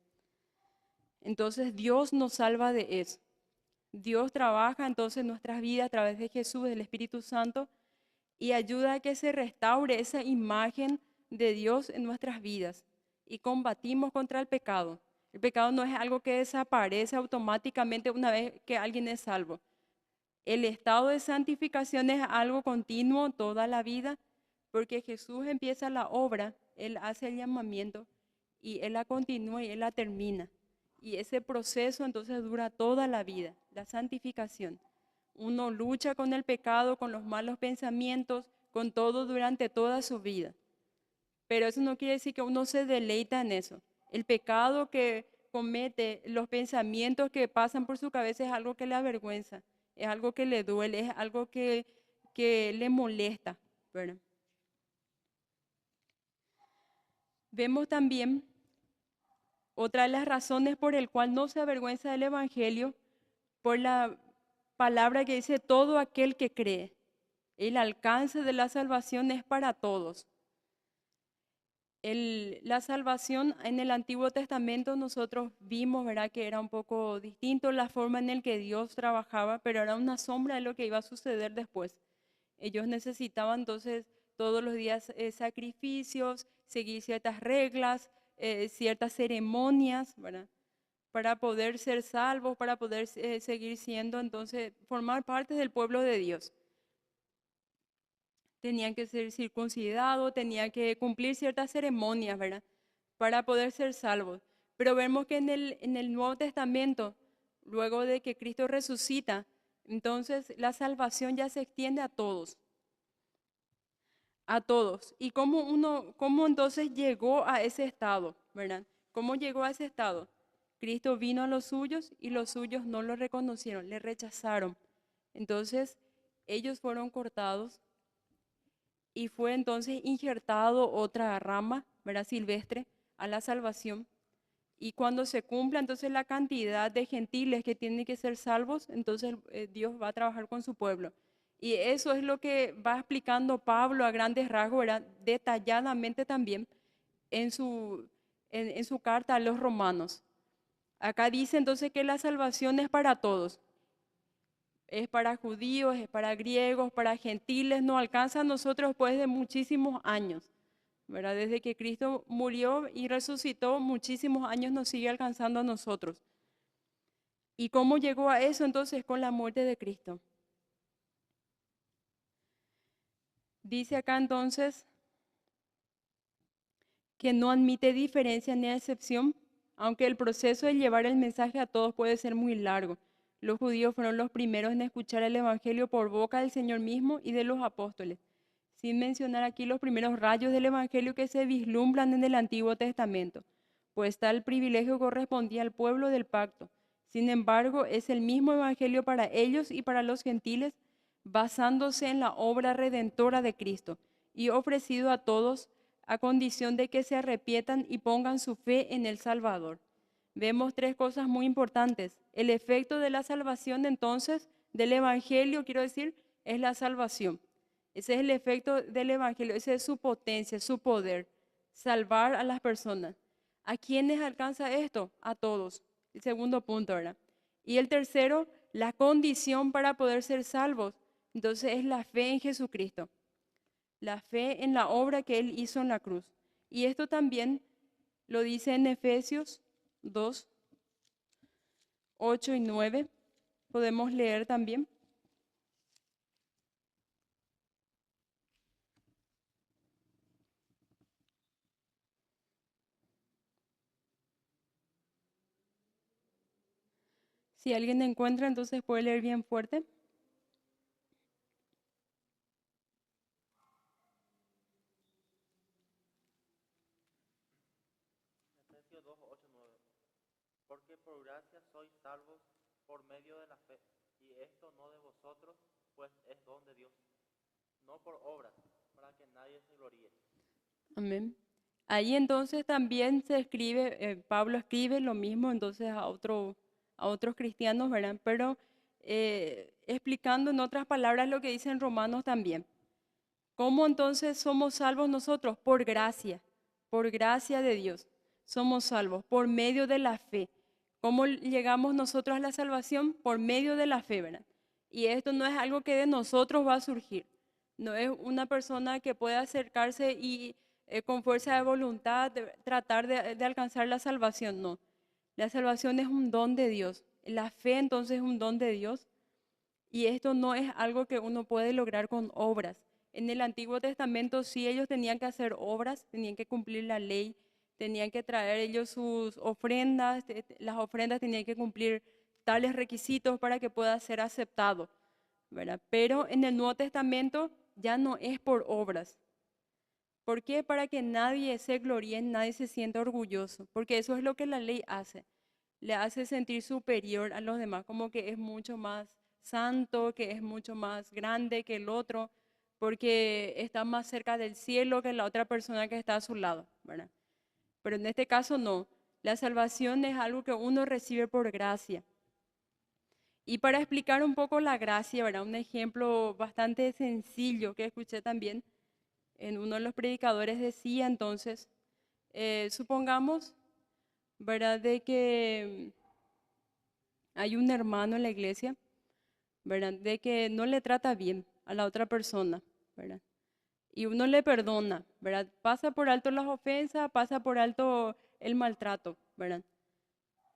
Entonces Dios nos salva de eso. Dios trabaja entonces en nuestras vidas a través de Jesús, del Espíritu Santo, y ayuda a que se restaure esa imagen de Dios en nuestras vidas. Y combatimos contra el pecado. El pecado no es algo que desaparece automáticamente una vez que alguien es salvo. El estado de santificación es algo continuo toda la vida, porque Jesús empieza la obra, Él hace el llamamiento y Él la continúa y Él la termina. Y ese proceso entonces dura toda la vida, la santificación. Uno lucha con el pecado, con los malos pensamientos, con todo durante toda su vida. Pero eso no quiere decir que uno se deleita en eso. El pecado que comete, los pensamientos que pasan por su cabeza es algo que le avergüenza, es algo que le duele, es algo que le molesta, ¿verdad? Vemos también otra de las razones por el cual no se avergüenza del Evangelio, por la palabra que dice todo aquel que cree. El alcance de la salvación es para todos. La salvación en el Antiguo Testamento nosotros vimos, ¿verdad?, que era un poco distinto la forma en la que Dios trabajaba, pero era una sombra de lo que iba a suceder después. Ellos necesitaban entonces todos los días sacrificios, seguir ciertas reglas, ciertas ceremonias, ¿verdad?, para poder ser salvos, para poder seguir siendo, entonces, formar parte del pueblo de Dios. Tenían que ser circuncidados, tenían que cumplir ciertas ceremonias, ¿verdad? Para poder ser salvos. Pero vemos que en el Nuevo Testamento, luego de que Cristo resucita, entonces la salvación ya se extiende a todos. A todos. ¿Y cómo entonces llegó a ese estado, verdad? ¿Cómo llegó a ese estado? Cristo vino a los suyos y los suyos no lo reconocieron, le rechazaron. Entonces, ellos fueron cortados y fue entonces injertado otra rama, ¿verdad?, silvestre, a la salvación. Y cuando se cumpla entonces la cantidad de gentiles que tienen que ser salvos, entonces Dios va a trabajar con su pueblo. Y eso es lo que va explicando Pablo a grandes rasgos, ¿verdad?, detalladamente también en su carta a los romanos. Acá dice entonces que la salvación es para todos. Es para judíos, es para griegos, para gentiles, nos alcanza a nosotros después de muchísimos años. ¿verdad? Desde que Cristo murió y resucitó, muchísimos años nos sigue alcanzando a nosotros. ¿Y cómo llegó a eso entonces? Con la muerte de Cristo. Dice acá entonces que no admite diferencia ni excepción, aunque el proceso de llevar el mensaje a todos puede ser muy largo. Los judíos fueron los primeros en escuchar el Evangelio por boca del Señor mismo y de los apóstoles, sin mencionar aquí los primeros rayos del Evangelio que se vislumbran en el Antiguo Testamento, pues tal privilegio correspondía al pueblo del pacto. Sin embargo, es el mismo Evangelio para ellos y para los gentiles, basándose en la obra redentora de Cristo y ofrecido a todos a condición de que se arrepientan y pongan su fe en el Salvador. Vemos tres cosas muy importantes. El efecto de la salvación, entonces, del Evangelio, quiero decir, es la salvación. Ese es el efecto del Evangelio, esa es su potencia, su poder, salvar a las personas. ¿A quiénes alcanza esto? A todos. El segundo punto, ¿verdad? Y el tercero, la condición para poder ser salvos. Entonces es la fe en Jesucristo, la fe en la obra que Él hizo en la cruz. Y esto también lo dice en Efesios 2, 8 y 9. Podemos leer también. Si alguien encuentra, entonces puede leer bien fuerte. Efesios 2, 8, 9. Porque por gracia sois salvos por medio de la fe, y esto no de vosotros, pues es don de Dios, no por obras, para que nadie se gloríe. Amén. Ahí entonces también se escribe, Pablo escribe lo mismo entonces a otros cristianos, ¿verdad? Pero explicando en otras palabras lo que dice en Romanos también. ¿Cómo entonces somos salvos nosotros? Por gracia de Dios. Somos salvos por medio de la fe. ¿Cómo llegamos nosotros a la salvación? Por medio de la fe, ¿verdad? Y esto no es algo que de nosotros va a surgir. No es una persona que pueda acercarse y con fuerza de voluntad tratar de alcanzar la salvación. No. La salvación es un don de Dios. La fe entonces es un don de Dios. Y esto no es algo que uno puede lograr con obras. En el Antiguo Testamento sí ellos tenían que hacer obras, tenían que cumplir la ley, tenían que traer ellos sus ofrendas, las ofrendas tenían que cumplir tales requisitos para que pueda ser aceptado, ¿verdad? Pero en el Nuevo Testamento ya no es por obras. ¿Por qué? Para que nadie se gloríe, nadie se sienta orgulloso, porque eso es lo que la ley hace. Le hace sentir superior a los demás, como que es mucho más santo, que es mucho más grande que el otro, porque está más cerca del cielo que la otra persona que está a su lado, ¿verdad? Pero en este caso no. La salvación es algo que uno recibe por gracia. Y para explicar un poco la gracia, ¿verdad? Un ejemplo bastante sencillo que escuché también en uno de los predicadores decía entonces, supongamos, ¿verdad? De que hay un hermano en la iglesia, ¿verdad? De que no le trata bien a la otra persona, ¿verdad? Y uno le perdona, ¿verdad? Pasa por alto las ofensas, pasa por alto el maltrato, ¿verdad?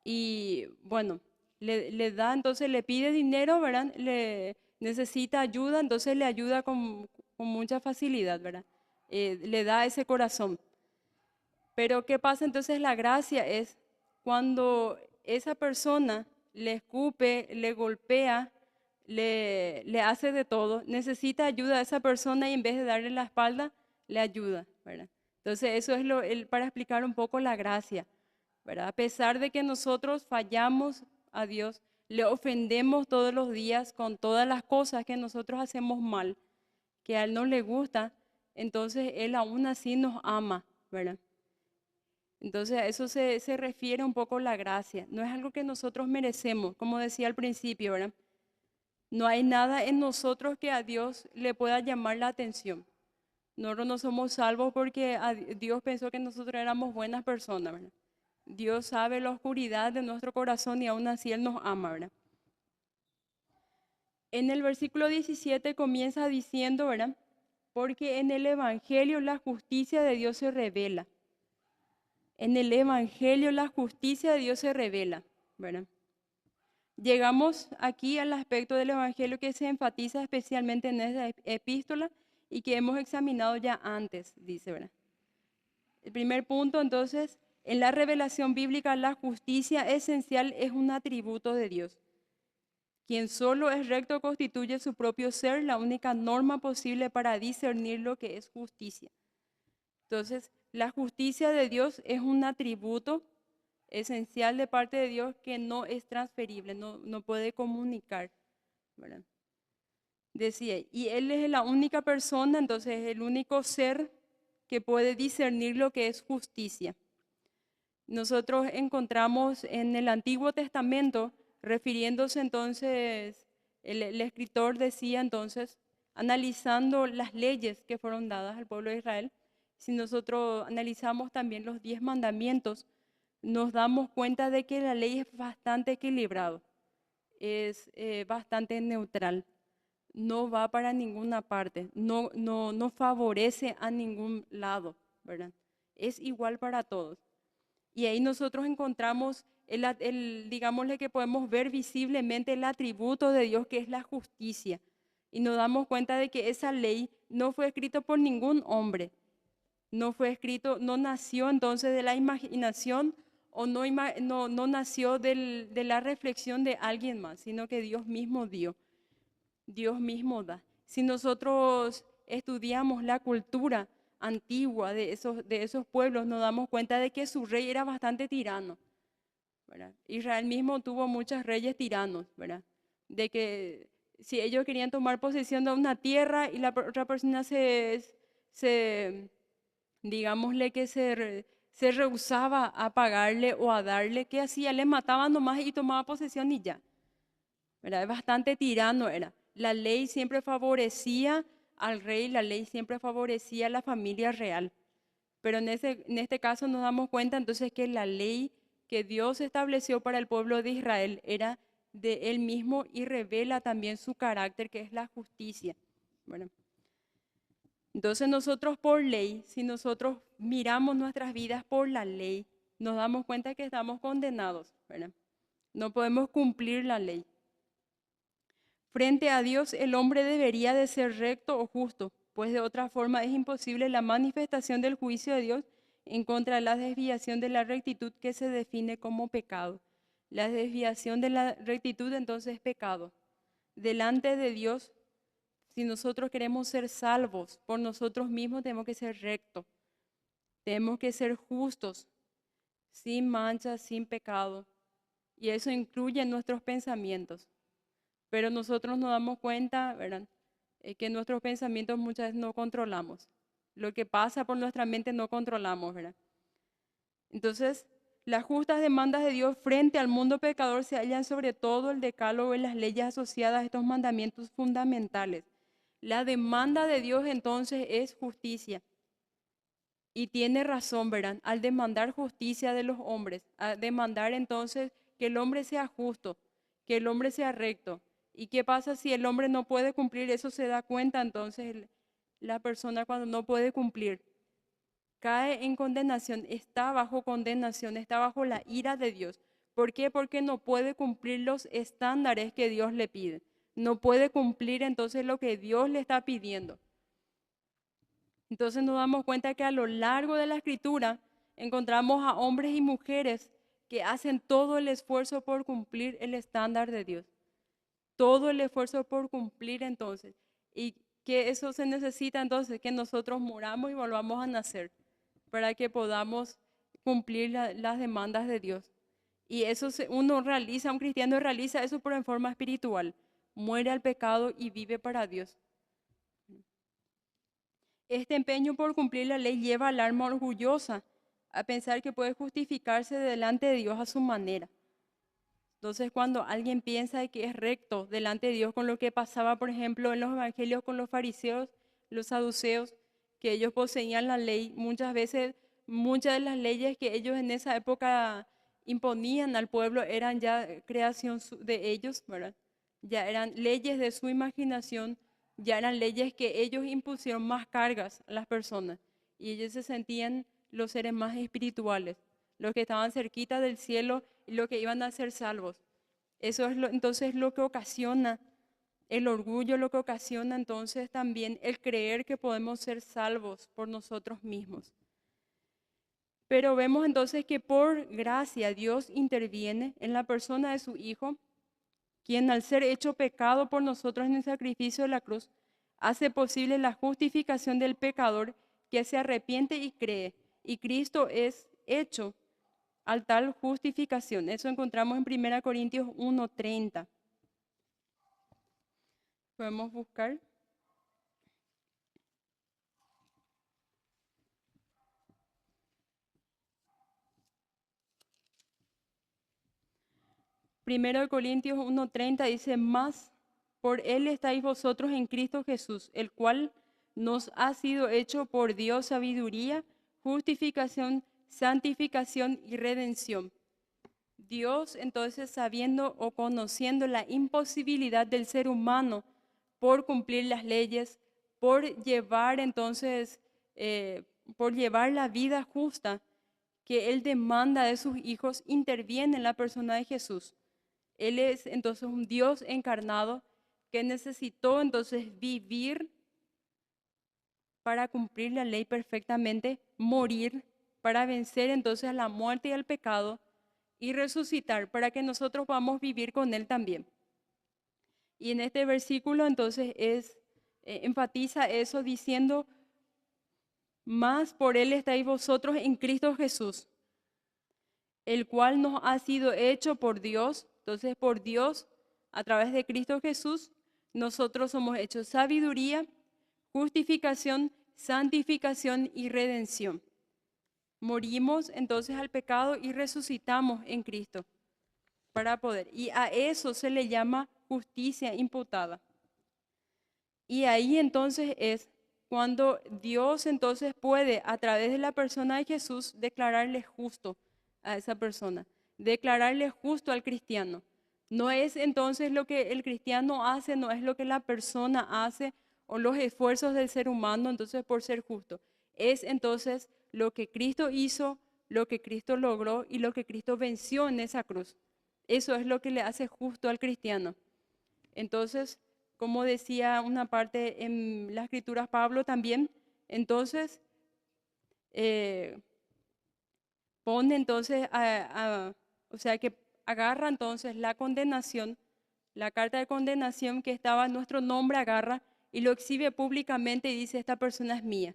Y bueno, le da, entonces le pide dinero, ¿verdad? Le necesita ayuda, entonces le ayuda con mucha facilidad, ¿verdad? Le da ese corazón. Pero ¿qué pasa entonces? La gracia es cuando esa persona le escupe, le golpea, le hace de todo, necesita ayuda a esa persona y en vez de darle la espalda, le ayuda, ¿verdad? Entonces eso es para explicar un poco la gracia, ¿verdad? A pesar de que nosotros fallamos a Dios, le ofendemos todos los días con todas las cosas que nosotros hacemos mal, que a Él no le gusta, entonces Él aún así nos ama, ¿verdad? Entonces a eso se refiere un poco la gracia. No es algo que nosotros merecemos, como decía al principio, ¿verdad? No hay nada en nosotros que a Dios le pueda llamar la atención. Nosotros no somos salvos porque Dios pensó que nosotros éramos buenas personas, ¿verdad? Dios sabe la oscuridad de nuestro corazón y aún así Él nos ama, ¿verdad? En el versículo 17 comienza diciendo, ¿verdad? Porque en el Evangelio la justicia de Dios se revela. En el Evangelio la justicia de Dios se revela, ¿verdad? Llegamos aquí al aspecto del Evangelio que se enfatiza especialmente en esta epístola y que hemos examinado ya antes, dice, ¿verdad? El primer punto, entonces, en la revelación bíblica, la justicia esencial es un atributo de Dios. Quien solo es recto constituye su propio ser, la única norma posible para discernir lo que es justicia. Entonces, la justicia de Dios es un atributo esencial de parte de Dios que no es transferible, no puede comunicar, ¿verdad? Decía, y Él es la única persona, entonces el único ser que puede discernir lo que es justicia. Nosotros encontramos en el Antiguo Testamento, refiriéndose entonces, el escritor decía entonces, analizando las leyes que fueron dadas al pueblo de Israel, si nosotros analizamos también los 10 mandamientos, nos damos cuenta de que la ley es bastante equilibrada, es bastante neutral, no va para ninguna parte, no favorece a ningún lado, ¿verdad? Es igual para todos. Y ahí nosotros encontramos, digámosle que podemos ver visiblemente el atributo de Dios que es la justicia. Y nos damos cuenta de que esa ley no fue escrita por ningún hombre, no fue escrito, no nació entonces de la imaginación o no nació de la reflexión de alguien más, sino que Dios mismo dio, Dios mismo da. Si nosotros estudiamos la cultura antigua de esos pueblos, nos damos cuenta de que su rey era bastante tirano, ¿verdad? Israel mismo tuvo muchos reyes tiranos, ¿verdad? De que si ellos querían tomar posesión de una tierra y la otra persona digámosle que se rehusaba a pagarle o a darle, ¿qué hacía? Le mataban nomás y tomaba posesión y ya, ¿verdad? Es bastante tirano era. La ley siempre favorecía al rey, la ley siempre favorecía a la familia real. Pero en este caso nos damos cuenta entonces que la ley que Dios estableció para el pueblo de Israel era de Él mismo y revela también su carácter, que es la justicia. Bueno, entonces nosotros por ley, si nosotros miramos nuestras vidas por la ley, nos damos cuenta que estamos condenados, ¿verdad? No podemos cumplir la ley. Frente a Dios, el hombre debería de ser recto o justo, pues de otra forma es imposible la manifestación del juicio de Dios en contra de la desviación de la rectitud que se define como pecado. La desviación de la rectitud entonces es pecado. Delante de Dios, si nosotros queremos ser salvos por nosotros mismos, tenemos que ser rectos, tenemos que ser justos, sin mancha, sin pecado. Y eso incluye nuestros pensamientos. Pero nosotros nos damos cuenta, ¿verdad? Que nuestros pensamientos muchas veces no controlamos. Lo que pasa por nuestra mente no controlamos, ¿verdad? Entonces, las justas demandas de Dios frente al mundo pecador se hallan sobre todo el decálogo y las leyes asociadas a estos mandamientos fundamentales. La demanda de Dios entonces es justicia. Y tiene razón, ¿verdad? Al demandar justicia de los hombres, a demandar entonces que el hombre sea justo, que el hombre sea recto. ¿Y qué pasa si el hombre no puede cumplir? Eso se da cuenta entonces la persona cuando no puede cumplir. Cae en condenación, está bajo condenación, está bajo la ira de Dios. ¿Por qué? Porque no puede cumplir los estándares que Dios le pide. No puede cumplir entonces lo que Dios le está pidiendo. Entonces nos damos cuenta que a lo largo de la escritura encontramos a hombres y mujeres que hacen todo el esfuerzo por cumplir el estándar de Dios. Todo el esfuerzo por cumplir entonces. Y que eso se necesita entonces, que nosotros muramos y volvamos a nacer para que podamos cumplir las demandas de Dios. Y eso uno realiza, un cristiano realiza eso pero en forma espiritual. Muere al pecado y vive para Dios. Este empeño por cumplir la ley lleva al alma orgullosa a pensar que puede justificarse delante de Dios a su manera. Entonces, cuando alguien piensa que es recto delante de Dios con lo que pasaba, por ejemplo, en los evangelios con los fariseos, los saduceos, que ellos poseían la ley, muchas veces, muchas de las leyes que ellos en esa época imponían al pueblo eran ya creación de ellos, ¿verdad? Ya eran leyes de su imaginación, ya eran leyes que ellos impusieron más cargas a las personas y ellos se sentían los seres más espirituales, los que estaban cerquita del cielo y los que iban a ser salvos. Eso es entonces lo que ocasiona el orgullo, lo que ocasiona entonces también el creer que podemos ser salvos por nosotros mismos. Pero vemos entonces que por gracia Dios interviene en la persona de su Hijo, quien al ser hecho pecado por nosotros en el sacrificio de la cruz, hace posible la justificación del pecador que se arrepiente y cree. Y Cristo es hecho al tal justificación. Eso encontramos en 1 Corintios 1:30. Podemos buscar. 1 Corintios 1:30 dice, más por Él estáis vosotros en Cristo Jesús, el cual nos ha sido hecho por Dios sabiduría, justificación, santificación y redención. Dios entonces sabiendo o conociendo la imposibilidad del ser humano por cumplir las leyes, por llevar entonces, por llevar la vida justa que Él demanda de sus hijos, interviene en la persona de Jesús. Él es entonces un Dios encarnado que necesitó entonces vivir para cumplir la ley perfectamente, morir para vencer entonces a la muerte y al pecado y resucitar para que nosotros podamos vivir con Él también. Y en este versículo entonces enfatiza eso diciendo, más por Él estáis vosotros en Cristo Jesús, el cual nos ha sido hecho por Dios. Entonces, por Dios, a través de Cristo Jesús, nosotros somos hechos sabiduría, justificación, santificación y redención. Morimos entonces al pecado y resucitamos en Cristo para poder. Y a eso se le llama justicia imputada. Y ahí entonces es cuando Dios entonces puede, a través de la persona de Jesús, declararle justo a esa persona, declararle justo al cristiano. No es entonces lo que el cristiano hace, no es lo que la persona hace o los esfuerzos del ser humano entonces por ser justo. Es entonces lo que Cristo hizo, lo que Cristo logró y lo que Cristo venció en esa cruz. Eso es lo que le hace justo al cristiano. Entonces, como decía una parte en las escrituras Pablo también, entonces pone entonces, o sea que agarra entonces la condenación, la carta de condenación que estaba en nuestro nombre, agarra y lo exhibe públicamente y dice, esta persona es mía,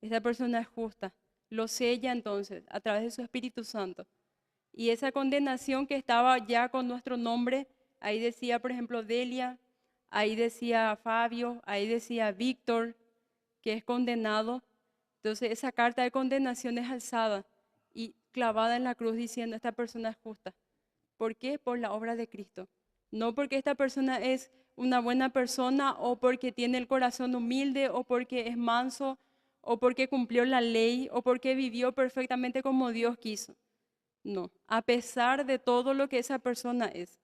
esta persona es justa. Lo sella entonces a través de su Espíritu Santo. Y esa condenación que estaba ya con nuestro nombre, ahí decía, por ejemplo, Delia, ahí decía Fabio, ahí decía Víctor, que es condenado. Entonces esa carta de condenación es alzada y clavada en la cruz diciendo, esta persona es justa. ¿Por qué? Por la obra de Cristo. No porque esta persona es una buena persona o porque tiene el corazón humilde o porque es manso o porque cumplió la ley o porque vivió perfectamente como Dios quiso. No, a pesar de todo lo que esa persona es,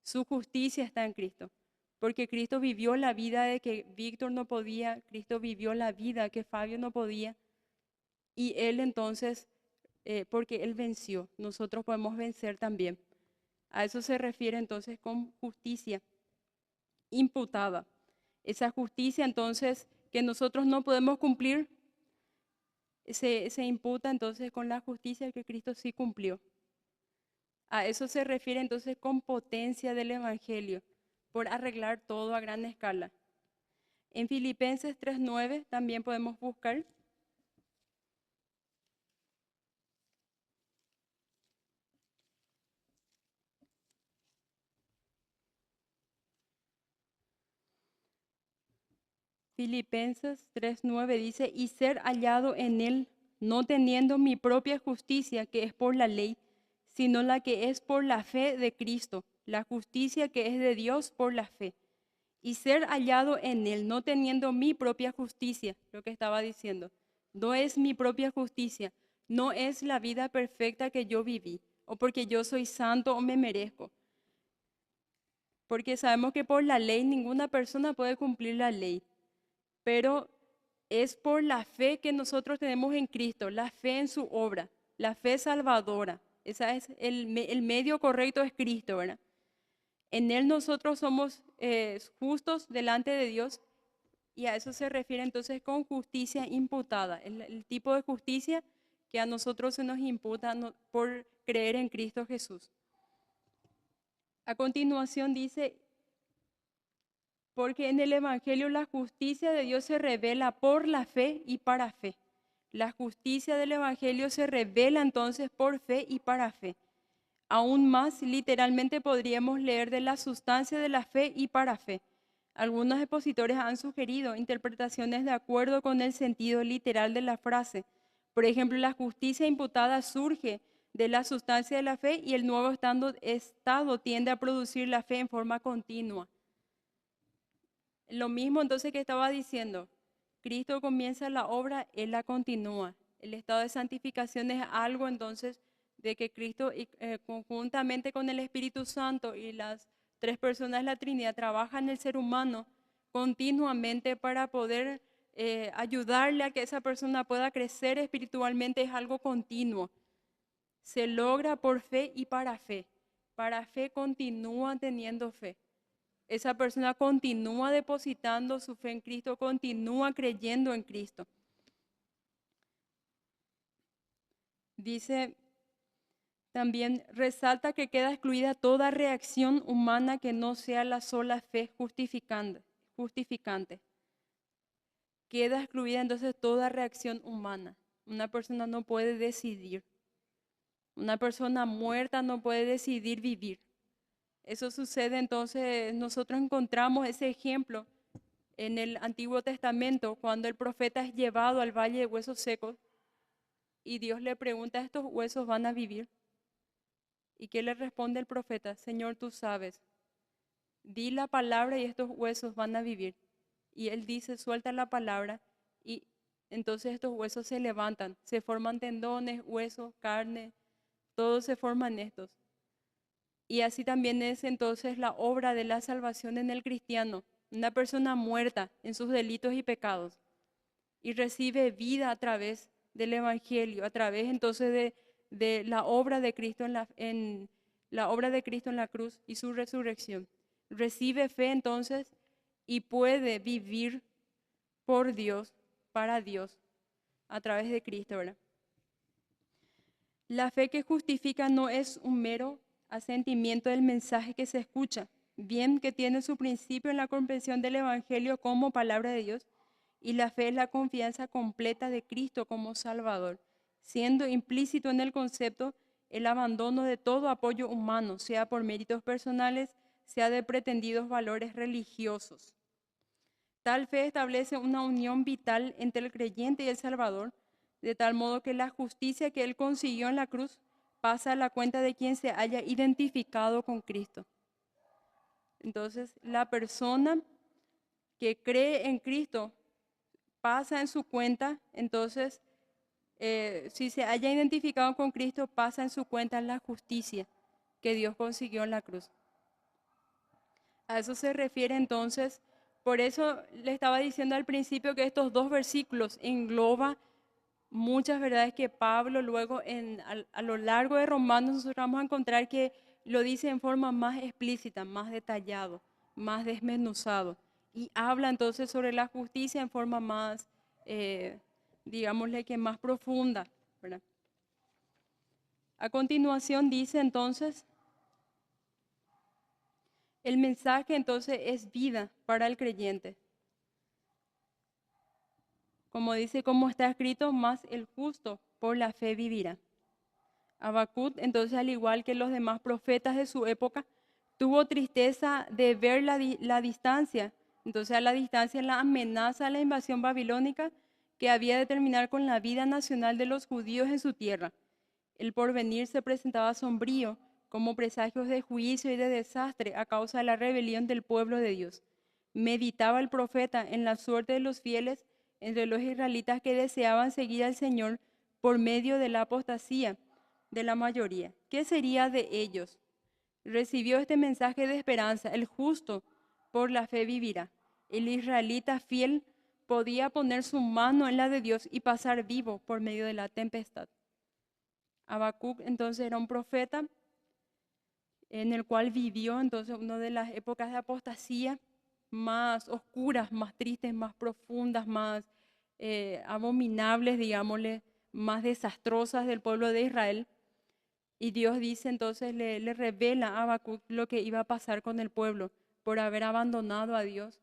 su justicia está en Cristo. Porque Cristo vivió la vida de que Víctor no podía, Cristo vivió la vida que Fabio no podía. Y Él entonces, porque Él venció, nosotros podemos vencer también. A eso se refiere entonces con justicia imputada. Esa justicia entonces que nosotros no podemos cumplir, se imputa entonces con la justicia que Cristo sí cumplió. A eso se refiere entonces con potencia del Evangelio, por arreglar todo a gran escala. En Filipenses 3:9 también podemos buscar. Filipenses 3:9 dice, y ser hallado en Él, no teniendo mi propia justicia, que es por la ley, sino la que es por la fe de Cristo, la justicia que es de Dios por la fe. Y ser hallado en Él, no teniendo mi propia justicia, lo que estaba diciendo, no es mi propia justicia, no es la vida perfecta que yo viví, o porque yo soy santo o me merezco. porque sabemos que por la ley ninguna persona puede cumplir la ley, pero es por la fe que nosotros tenemos en Cristo, la fe en su obra, la fe salvadora. Esa es el medio correcto es Cristo, ¿verdad? En Él nosotros somos justos delante de Dios y a eso se refiere entonces con justicia imputada, el tipo de justicia que a nosotros se nos imputa por creer en Cristo Jesús. A continuación dice, porque en el Evangelio la justicia de Dios se revela por la fe y para fe. La justicia del Evangelio se revela entonces por fe y para fe. Aún más, literalmente podríamos leer de la sustancia de la fe y para fe. Algunos expositores han sugerido interpretaciones de acuerdo con el sentido literal de la frase. Por ejemplo, la justicia imputada surge de la sustancia de la fe y el nuevo estado tiende a producir la fe en forma continua. Lo mismo entonces que estaba diciendo, Cristo comienza la obra, Él la continúa. El estado de santificación es algo entonces de que Cristo conjuntamente con el Espíritu Santo y las tres personas de la Trinidad trabajan en el ser humano continuamente para poder ayudarle a que esa persona pueda crecer espiritualmente. Es algo continuo. Se logra por fe y para fe. Para fe continúa teniendo fe. Esa persona continúa depositando su fe en Cristo, continúa creyendo en Cristo. Dice también, resalta que queda excluida toda reacción humana que no sea la sola fe justificante. Queda excluida entonces toda reacción humana. Una persona no puede decidir. Una persona muerta no puede decidir vivir. Eso sucede entonces, nosotros encontramos ese ejemplo en el Antiguo Testamento, cuando el profeta es llevado al valle de huesos secos y Dios le pregunta, ¿estos huesos van a vivir? ¿Y qué le responde el profeta? Señor, tú sabes, di la palabra y estos huesos van a vivir. Y él dice, suelta la palabra y entonces estos huesos se levantan, se forman tendones, huesos, carne, todos se forman estos. Y así también es entonces la obra de la salvación en el cristiano. Una persona muerta en sus delitos y pecados y recibe vida a través del Evangelio, a través entonces de la obra de Cristo en la obra de Cristo en la cruz y su resurrección. Recibe fe entonces y puede vivir por Dios, para Dios, a través de Cristo, ¿verdad? La fe que justifica no es un mero asentimiento del mensaje que se escucha, bien que tiene su principio en la comprensión del Evangelio como palabra de Dios, y la fe es la confianza completa de Cristo como Salvador, siendo implícito en el concepto el abandono de todo apoyo humano, sea por méritos personales, sea de pretendidos valores religiosos. Tal fe establece una unión vital entre el creyente y el Salvador, de tal modo que la justicia que él consiguió en la cruz pasa a la cuenta de quien se haya identificado con Cristo. Entonces, la persona que cree en Cristo pasa en su cuenta, entonces, si se haya identificado con Cristo, pasa en su cuenta la justicia que Dios consiguió en la cruz. A eso se refiere entonces, por eso le estaba diciendo al principio que estos dos versículos engloban muchas verdades que Pablo luego a lo largo de Romanos nosotros vamos a encontrar que lo dice en forma más explícita, más detallado, más desmenuzado. Y habla entonces sobre la justicia en forma más, digámosle que más profunda, ¿verdad? A continuación dice entonces, el mensaje entonces es vida para el creyente. Como dice, como está escrito, más el justo por la fe vivirá. Habacuc, entonces, al igual que los demás profetas de su época, tuvo tristeza de ver la distancia. Entonces, a la distancia, la amenaza a la invasión babilónica que había de terminar con la vida nacional de los judíos en su tierra. El porvenir se presentaba sombrío, como presagios de juicio y de desastre a causa de la rebelión del pueblo de Dios. Meditaba el profeta en la suerte de los fieles entre los israelitas que deseaban seguir al Señor por medio de la apostasía de la mayoría. ¿Qué sería de ellos? Recibió este mensaje de esperanza: el justo por la fe vivirá. El israelita fiel podía poner su mano en la de Dios y pasar vivo por medio de la tempestad. Habacuc entonces era un profeta en el cual vivió entonces una de las épocas de apostasía más oscuras, más tristes, más profundas, más abominables, digámosle, más desastrosas del pueblo de Israel. Y Dios dice entonces, le revela a Habacuc lo que iba a pasar con el pueblo por haber abandonado a Dios,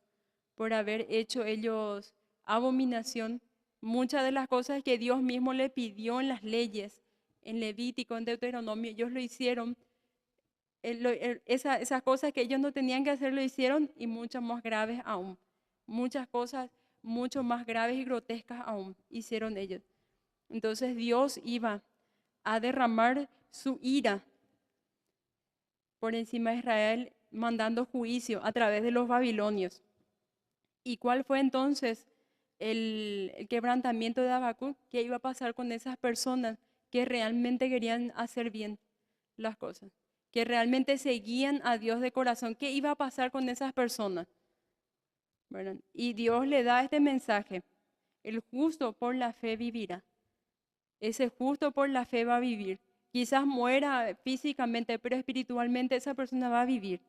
por haber hecho ellos abominación. Muchas de las cosas que Dios mismo le pidió en las leyes, en Levítico, en Deuteronomio, ellos lo hicieron. Esas cosas que ellos no tenían que hacer lo hicieron, y muchas más graves aún. Muchas cosas mucho más graves y grotescas aún hicieron ellos. Entonces Dios iba a derramar su ira por encima de Israel, mandando juicio a través de los babilonios. ¿Y cuál fue entonces el quebrantamiento de Habacuc? ¿Qué iba a pasar con esas personas que realmente querían hacer bien las cosas, que realmente seguían a Dios de corazón? ¿Qué iba a pasar con esas personas? ¿Verdad? Y Dios le da este mensaje: el justo por la fe vivirá. Ese justo por la fe va a vivir. Quizás muera físicamente, pero espiritualmente esa persona va a vivir.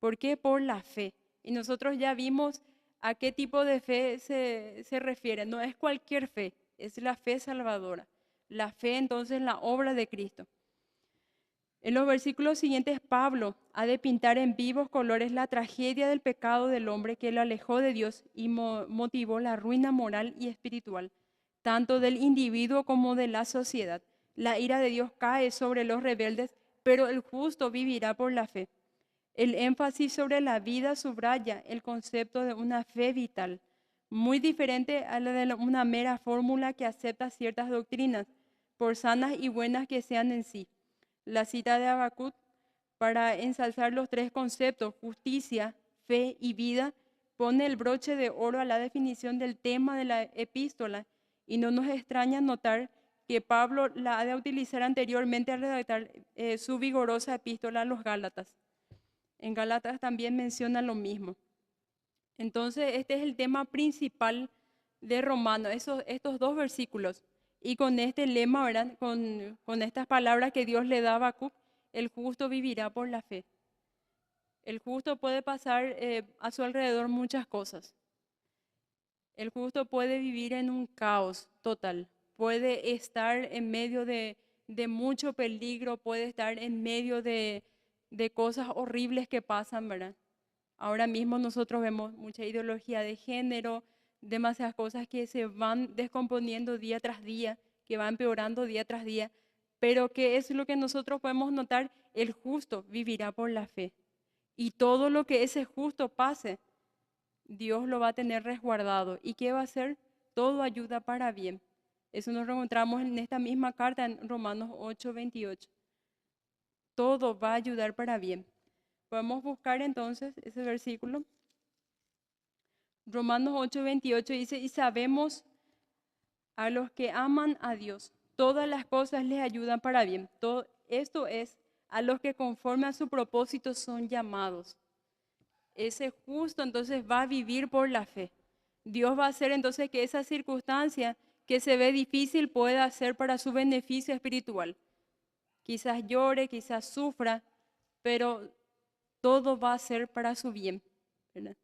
¿Por qué? Por la fe. Y nosotros ya vimos a qué tipo de fe se refiere. No es cualquier fe, es la fe salvadora. La fe entonces en la obra de Cristo. En los versículos siguientes, Pablo ha de pintar en vivos colores la tragedia del pecado del hombre que lo alejó de Dios y motivó la ruina moral y espiritual, tanto del individuo como de la sociedad. La ira de Dios cae sobre los rebeldes, pero el justo vivirá por la fe. El énfasis sobre la vida subraya el concepto de una fe vital, muy diferente a la de una mera fórmula que acepta ciertas doctrinas, por sanas y buenas que sean en sí. La cita de Habacuc para ensalzar los tres conceptos, justicia, fe y vida, pone el broche de oro a la definición del tema de la epístola, y no nos extraña notar que Pablo la ha de utilizar anteriormente al redactar su vigorosa epístola a los Gálatas. En Gálatas también menciona lo mismo. Entonces, este es el tema principal de Romanos, estos dos versículos. Y con este lema, ¿verdad? Con estas palabras que Dios le da a Habacuc: el justo vivirá por la fe. El justo puede pasar a su alrededor muchas cosas. El justo puede vivir en un caos total. Puede estar en medio de mucho peligro, puede estar en medio de cosas horribles que pasan, ¿verdad? Ahora mismo nosotros vemos mucha ideología de género, demasiadas cosas que se van descomponiendo día tras día, que van empeorando día tras día, pero que es lo que nosotros podemos notar: el justo vivirá por la fe. Y todo lo que ese justo pase, Dios lo va a tener resguardado. ¿Y qué va a hacer? Todo ayuda para bien. Eso nos encontramos en esta misma carta en Romanos 8:28. Todo va a ayudar para bien. Podemos buscar entonces ese versículo. Romanos 8:28 dice: y sabemos a los que aman a Dios, todas las cosas les ayudan para bien. Todo esto es a los que conforme a su propósito son llamados. Ese justo entonces va a vivir por la fe. Dios va a hacer entonces que esa circunstancia que se ve difícil pueda ser para su beneficio espiritual. Quizás llore, quizás sufra, pero todo va a ser para su bien, ¿verdad?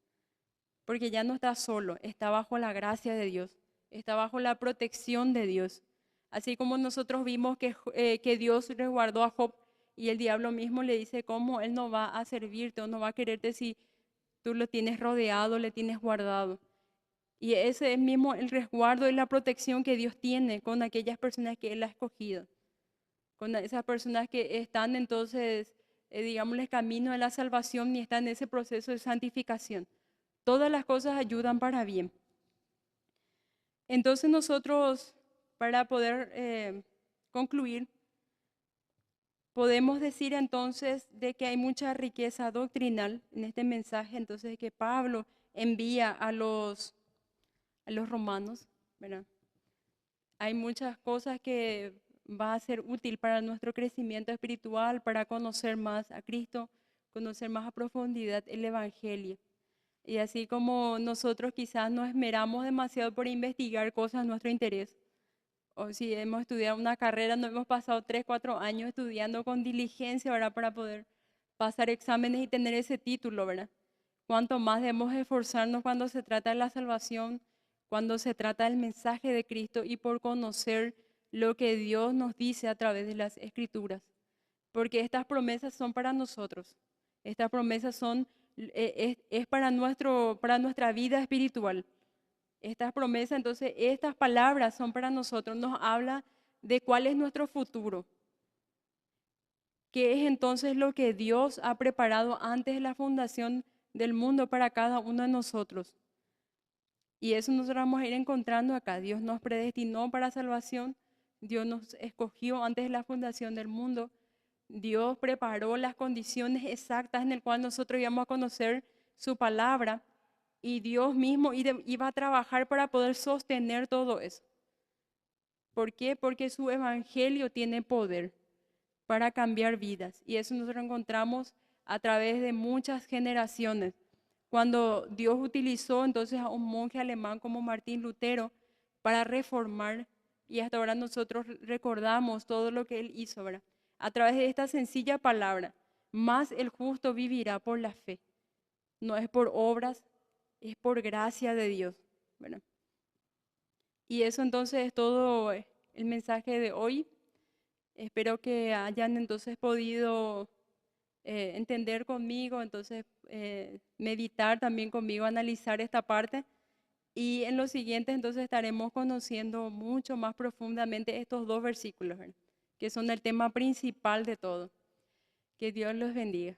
Porque ya no está solo, está bajo la gracia de Dios, está bajo la protección de Dios. Así como nosotros vimos que Dios resguardó a Job, y el diablo mismo le dice cómo él no va a servirte o no va a quererte si tú lo tienes rodeado, le tienes guardado. Y ese es mismo el resguardo y la protección que Dios tiene con aquellas personas que Él ha escogido, con esas personas que están entonces, digamos, en el camino de la salvación y están en ese proceso de santificación. Todas las cosas ayudan para bien. Entonces nosotros, para poder concluir, podemos decir entonces de que hay mucha riqueza doctrinal en este mensaje entonces que Pablo envía a los romanos, ¿verdad? Hay muchas cosas que va a ser útil para nuestro crecimiento espiritual, para conocer más a Cristo, conocer más a profundidad el Evangelio. Y así como nosotros quizás nos esmeramos demasiado por investigar cosas de nuestro interés, o si hemos estudiado una carrera, nos hemos pasado 3, 4 años estudiando con diligencia, ¿verdad? Para poder pasar exámenes y tener ese título, ¿verdad? Cuánto más debemos esforzarnos cuando se trata de la salvación, cuando se trata del mensaje de Cristo y por conocer lo que Dios nos dice a través de las Escrituras. Porque estas promesas son para nosotros. Estas promesas son, es para nuestra vida espiritual. Estas promesas, entonces, estas palabras son para nosotros. Nos habla de cuál es nuestro futuro. ¿Qué es entonces lo que Dios ha preparado antes de la fundación del mundo para cada uno de nosotros? Y eso nosotros vamos a ir encontrando acá. Dios nos predestinó para salvación. Dios nos escogió antes de la fundación del mundo. Dios preparó las condiciones exactas en las cuales nosotros íbamos a conocer su palabra. Y Dios mismo iba a trabajar para poder sostener todo eso. ¿Por qué? Porque su evangelio tiene poder para cambiar vidas. Y eso nosotros encontramos a través de muchas generaciones. Cuando Dios utilizó entonces a un monje alemán como Martín Lutero para reformar, y hasta ahora nosotros recordamos todo lo que él hizo, ¿verdad? A través de esta sencilla palabra, más el justo vivirá por la fe. No es por obras, es por gracia de Dios, ¿verdad? Y eso entonces es todo el mensaje de hoy. Espero que hayan entonces podido entender conmigo, entonces meditar también conmigo, analizar esta parte. Y en los siguientes entonces estaremos conociendo mucho más profundamente estos dos versículos, ¿verdad? Que son el tema principal de todo. Que Dios los bendiga.